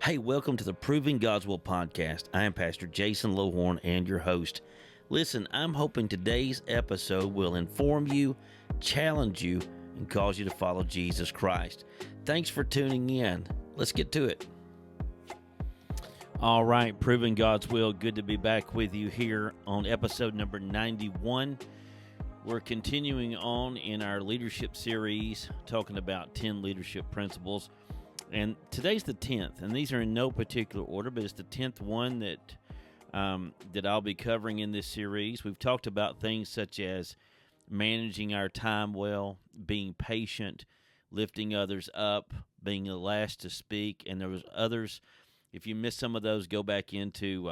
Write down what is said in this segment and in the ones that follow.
Hey, welcome to the Proving God's Will podcast. I am Pastor Jason Lohorn and your host. Listen, I'm hoping today's episode will inform you, challenge you, and cause you to follow Jesus Christ. Thanks for tuning in. Let's get to it. All right, Proving God's Will. Good to be back with you here on episode number 91. We're continuing on in our leadership series, talking about 10 leadership principles. And today's the 10th, and these are in no particular order, but it's the 10th one that I'll be covering in this series. We've talked about things such as managing our time well, being patient, lifting others up, being the last to speak, and there was others. If you missed some of those, go back into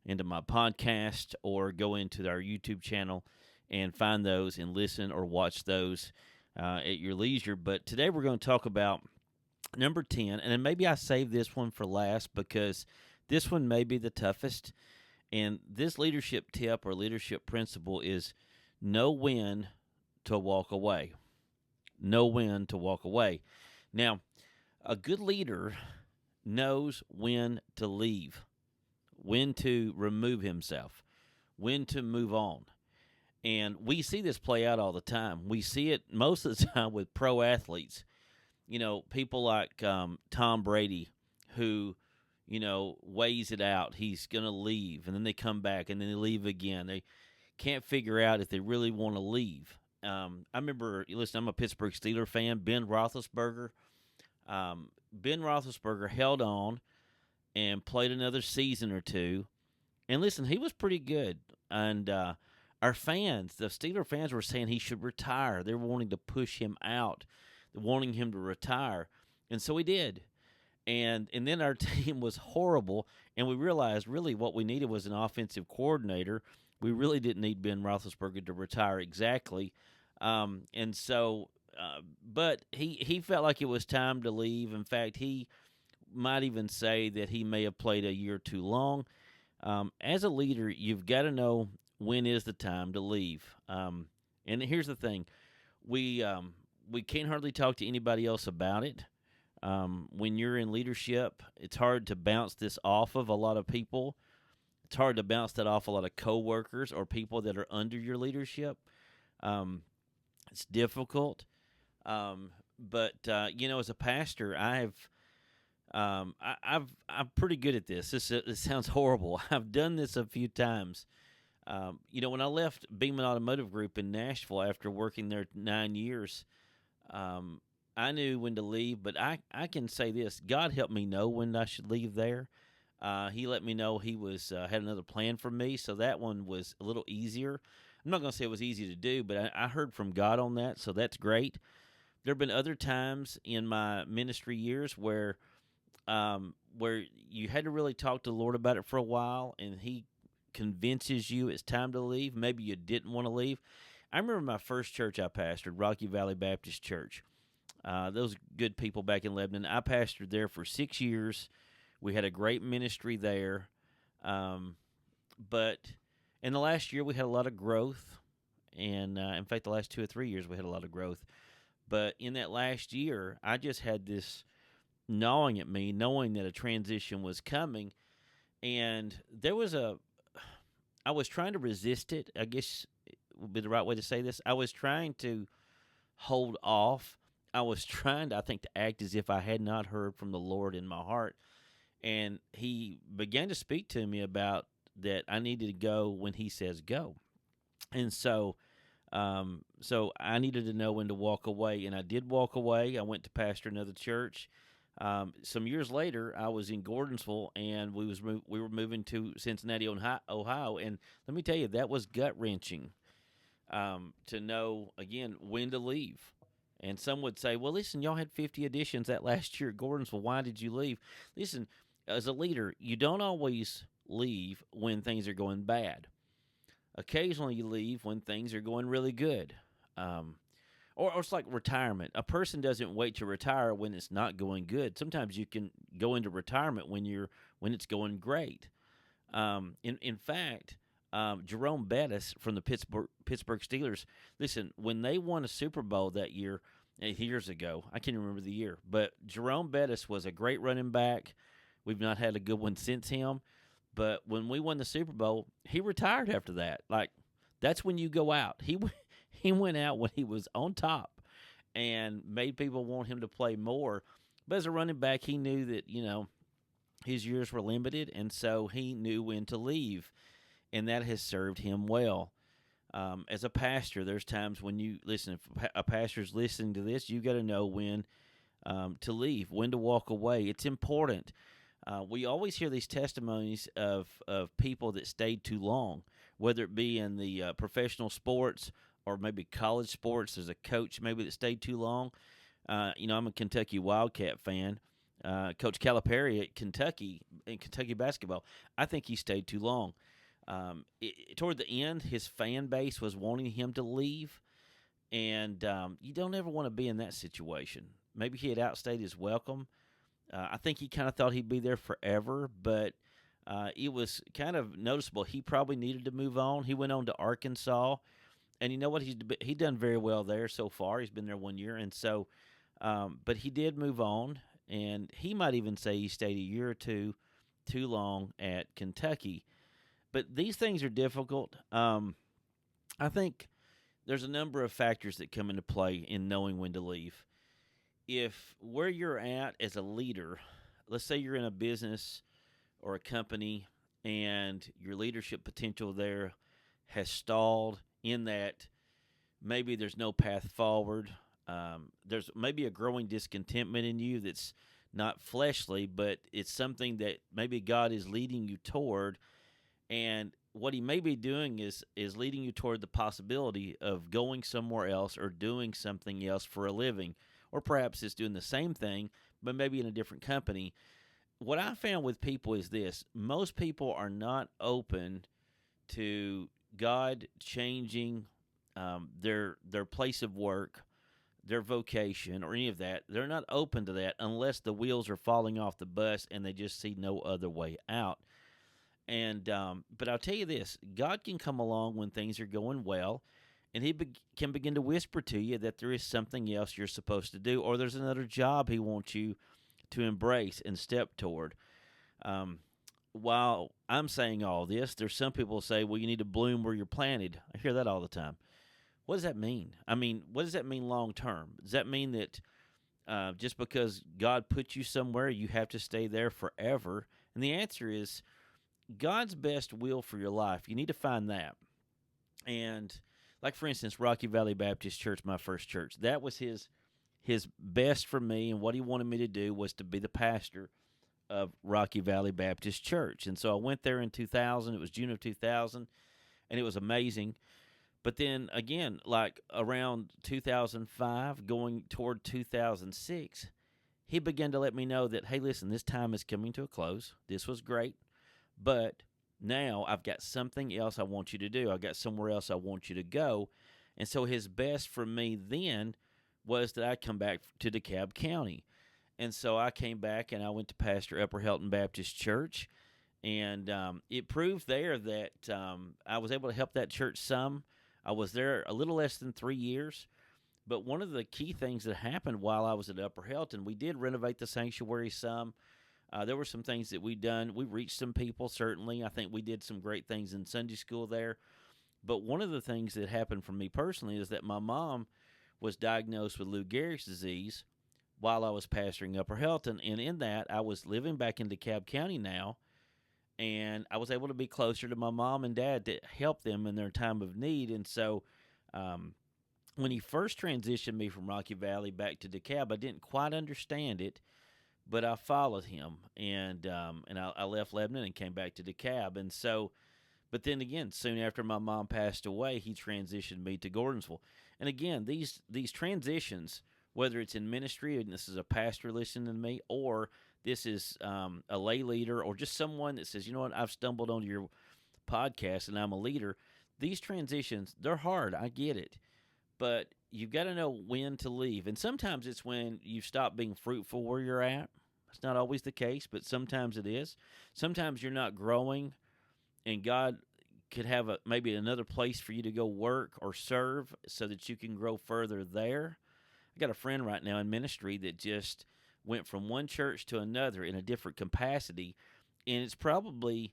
my podcast or go into our YouTube channel and find those and listen or watch those at your leisure. But today we're going to talk about number 10, and then maybe I save this one for last because this one may be the toughest. And this leadership tip or leadership principle is know when to walk away. Know when to walk away. Now, a good leader knows when to leave, when to remove himself, when to move on. And we see this play out all the time. We see it most of the time with pro athletes. You know, people like Tom Brady, who, weighs it out. He's going to leave, and then they come back, and then they leave again. They can't figure out if they really want to leave. I remember, listen, I'm a Pittsburgh Steelers fan. Ben Roethlisberger held on and played another season or two. And listen, he was pretty good. And our fans, the Steelers fans, were saying he should retire. They were wanting to push him out, wanting him to retire. And so he did. And then our team was horrible, and we realized really what we needed was an offensive coordinator. We really didn't need Ben Roethlisberger to retire exactly. But he felt like it was time to leave. In fact, he might even say that he may have played a year too long. As a leader, you've got to know when is the time to leave. And here's the thing. We can't hardly talk to anybody else about it. When you're in leadership, it's hard to bounce this off of a lot of people. It's hard to bounce that off a lot of coworkers or people that are under your leadership. It's difficult. But as a pastor, I'm pretty good at this. This sounds horrible. I've done this a few times. When I left Beeman Automotive Group in Nashville after working there 9 years, I knew when to leave, but I can say this. God helped me know when I should leave there. He let me know he had another plan for me, so that one was a little easier. I'm not going to say it was easy to do, but I heard from God on that, so that's great. There have been other times in my ministry years where you had to really talk to the Lord about it for a while, and He convinces you it's time to leave. Maybe you didn't want to leave. I remember my first church I pastored, Rocky Valley Baptist Church. Those good people back in Lebanon. I pastored there for 6 years. We had a great ministry there. But in the last year, we had a lot of growth. And in fact, the last 2 or 3 years, we had a lot of growth. But in that last year, I just had this gnawing at me, knowing that a transition was coming. And I was trying to resist it, I guess would be the right way to say this. I was trying to hold off. I was trying to, to act as if I had not heard from the Lord in my heart. And He began to speak to me about that I needed to go when He says go. And so I needed to know when to walk away. And I did walk away. I went to pastor another church. Some years later, I was in Gordonsville, and we were moving to Cincinnati, Ohio. And let me tell you, that was gut-wrenching to know, again, when to leave. And some would say, well, listen, y'all had 50 additions that last year at Gordonsville. Why did you leave? Listen, as a leader, you don't always leave when things are going bad. Occasionally you leave when things are going really good. Or it's like retirement. A person doesn't wait to retire when it's not going good. Sometimes you can go into retirement when it's going great. In fact, Jerome Bettis from the Pittsburgh Steelers, listen, when they won a Super Bowl that year, years ago, I can't remember the year, but Jerome Bettis was a great running back, We've not had a good one since him. But when we won the Super Bowl, he retired after that. Like, that's when you go out. He went out when he was on top and made people want him to play more. But as a running back, he knew that, his years were limited, and so he knew when to leave, and that has served him well. As a pastor, there's times when you listen. If a pastor's listening to this, you got to know when to leave, when to walk away. It's important. We always hear these testimonies of people that stayed too long, whether it be in the professional sports or maybe college sports. There's a coach maybe that stayed too long. I'm a Kentucky Wildcat fan. Coach Calipari at Kentucky, in Kentucky basketball, I think he stayed too long. Toward the end, his fan base was wanting him to leave, and you don't ever want to be in that situation. Maybe he had outstayed his welcome. I think he kind of thought he'd be there forever, but it was kind of noticeable. He probably needed to move on. He went on to Arkansas, and you know what? He's done very well there so far. He's been there 1 year, and so, but he did move on. And he might even say he stayed a year or two too long at Kentucky. But these things are difficult. I think there's a number of factors that come into play in knowing when to leave. If where you're at as a leader, let's say you're in a business or a company and your leadership potential there has stalled in that maybe there's no path forward. There's maybe a growing discontentment in you that's not fleshly, but it's something that maybe God is leading you toward. And what he may be doing is leading you toward the possibility of going somewhere else or doing something else for a living. Or perhaps it's doing the same thing, but maybe in a different company. What I found with people is this. Most people are not open to God changing their place of work, their vocation, or any of that. They're not open to that unless the wheels are falling off the bus and they just see no other way out. And but I'll tell you this, God can come along when things are going well, and he can begin to whisper to you that there is something else you're supposed to do, or there's another job he wants you to embrace and step toward. While I'm saying all this, there's some people who say, well, you need to bloom where you're planted. I hear that all the time. What does that mean? I mean, what does that mean long term? Does that mean that just because God put you somewhere, you have to stay there forever? And the answer is God's best will for your life. You need to find that. And like, for instance, Rocky Valley Baptist Church, my first church, that was his best for me, and what he wanted me to do was to be the pastor of Rocky Valley Baptist Church. And so I went there in 2000. It was June of 2000, and it was amazing. But then again, like around 2005, going toward 2006, he began to let me know that, hey, listen, this time is coming to a close. This was great, but now I've got something else I want you to do. I've got somewhere else I want you to go. And so his best for me then was that I come back to DeKalb County. And so I came back and I went to pastor Upper Helton Baptist Church. And it proved there that I was able to help that church some. I was there a little less than 3 years. But one of the key things that happened while I was at Upper Helton, we did renovate the sanctuary some. There were some things that we'd done. We reached some people, certainly. I think we did some great things in Sunday school there. But one of the things that happened for me personally is that my mom was diagnosed with Lou Gehrig's disease while I was pastoring Upper Helton. And in that, I was living back in DeKalb County now, and I was able to be closer to my mom and dad to help them in their time of need. And so when he first transitioned me from Rocky Valley back to DeKalb, I didn't quite understand it, but I followed him, and I left Lebanon and came back to DeKalb. And so, but then again, soon after my mom passed away, he transitioned me to Gordonsville. And again, these transitions, whether it's in ministry, and this is a pastor listening to me, or this is a lay leader, or just someone that says, you know what, I've stumbled onto your podcast and I'm a leader. These transitions, they're hard. I get it. But you've got to know when to leave. And sometimes it's when you stop being fruitful where you're at. It's not always the case, but sometimes it is. Sometimes you're not growing, and God could have maybe another place for you to go work or serve so that you can grow further there. I got a friend right now in ministry that just went from one church to another in a different capacity, and it probably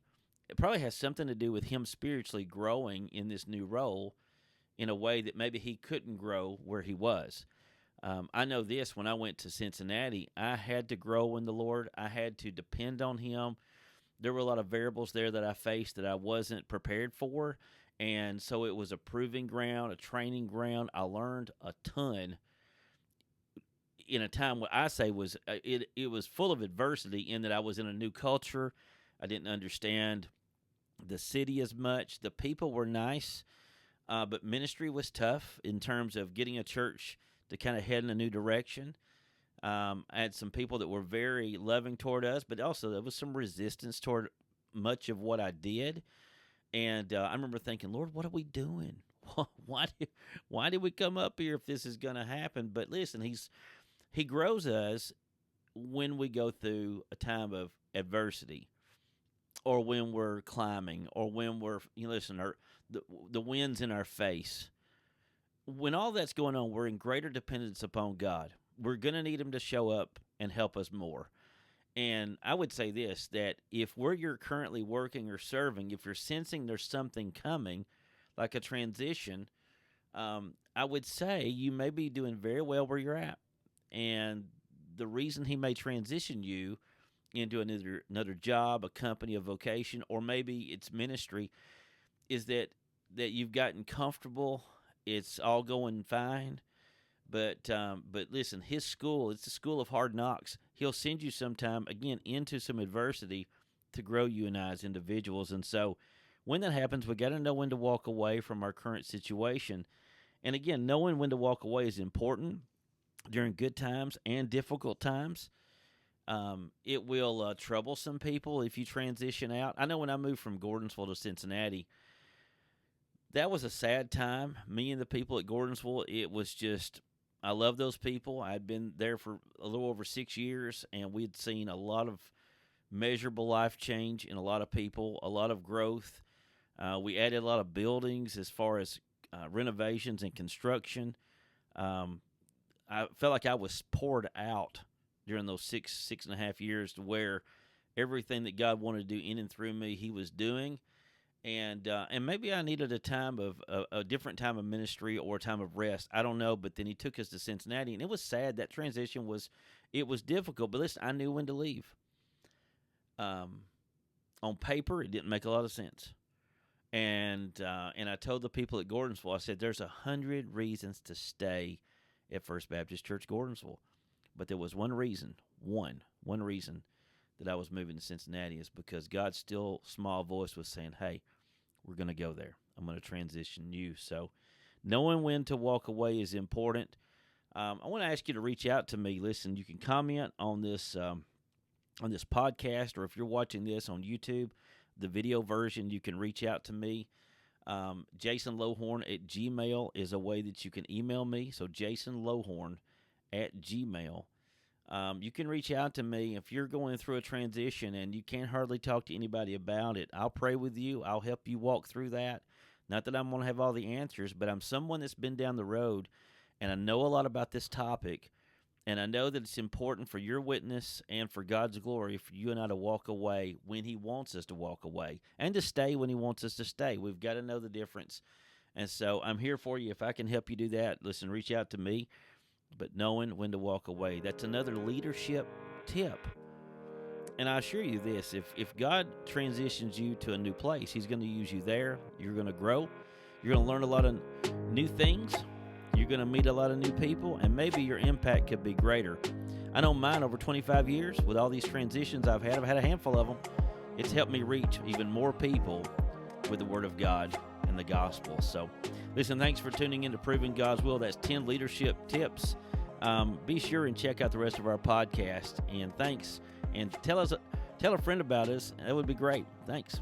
has something to do with him spiritually growing in this new role in a way that maybe he couldn't grow where he was. I know this, when I went to Cincinnati, I had to grow in the Lord. I had to depend on him. There were a lot of variables there that I faced that I wasn't prepared for, and so it was a proving ground, a training ground. I learned a ton in a time what I say was it was full of adversity, in that I was in a new culture. I didn't understand the city as much. The people were nice, but ministry was tough in terms of getting a church to kind of head in a new direction. I had some people that were very loving toward us, but also there was some resistance toward much of what I did. And I remember thinking, Lord, what are we doing? Why did we come up here if this is going to happen? But listen, He grows us when we go through a time of adversity, or when we're climbing, or when we're, or the wind's in our face. When all that's going on, we're in greater dependence upon God. We're going to need him to show up and help us more. And I would say this, that if where you're currently working or serving, if you're sensing there's something coming, like a transition, I would say you may be doing very well where you're at. And the reason he may transition you into another job, a company, a vocation, or maybe it's ministry, is that you've gotten comfortable. It's all going fine. But listen, his school, it's the school of hard knocks. He'll send you sometime, again, into some adversity to grow you and I as individuals. And so when that happens, we got to know when to walk away from our current situation. And again, knowing when to walk away is important during good times and difficult times. It will trouble some people if you transition out. I know when I moved from Gordonsville to Cincinnati, that was a sad time. Me and the people at Gordonsville, it was just, I love those people. I'd been there for a little over 6 years, and we'd seen a lot of measurable life change in a lot of people, a lot of growth. We added a lot of buildings as far as renovations and construction. I felt like I was poured out during those six and a half years, to where everything that God wanted to do in and through me, he was doing. And maybe I needed a different time of ministry or a time of rest. I don't know. But then he took us to Cincinnati, and it was sad. That transition was difficult. But listen, I knew when to leave. On paper, it didn't make a lot of sense. And I told the people at Gordonsville, I said, there's 100 reasons to stay at First Baptist Church Gordonsville. But there was one reason that I was moving to Cincinnati, is because God's still small voice was saying, hey, we're going to go there. I'm going to transition you. So knowing when to walk away is important. I want to ask you to reach out to me. Listen, you can comment on this podcast, or if you're watching this on YouTube, the video version, you can reach out to me. JasonLowhorn@gmail is a way that you can email me. So JasonLowhorn@gmail. You can reach out to me if you're going through a transition and you can't hardly talk to anybody about it. I'll pray with you. I'll help you walk through that. Not that I'm going to have all the answers, but I'm someone that's been down the road, and I know a lot about this topic, and I know that it's important for your witness and for God's glory for you and I to walk away when he wants us to walk away, and to stay when he wants us to stay. We've got to know the difference. And so I'm here for you. If I can help you do that, listen, reach out to me. But knowing when to walk away, that's another leadership tip. And I assure you this, if God transitions you to a new place, he's going to use you there. You're going to grow. You're going to learn a lot of new things. You're going to meet a lot of new people, and maybe your impact could be greater. I know mine, over 25 years, with all these transitions I've had a handful of them. It's helped me reach even more people with the Word of God and the gospel. So listen, thanks for tuning in to Proving God's Will. That's 10 leadership tips. Be sure and check out the rest of our podcast. And thanks. And tell a friend about us. That would be great. Thanks.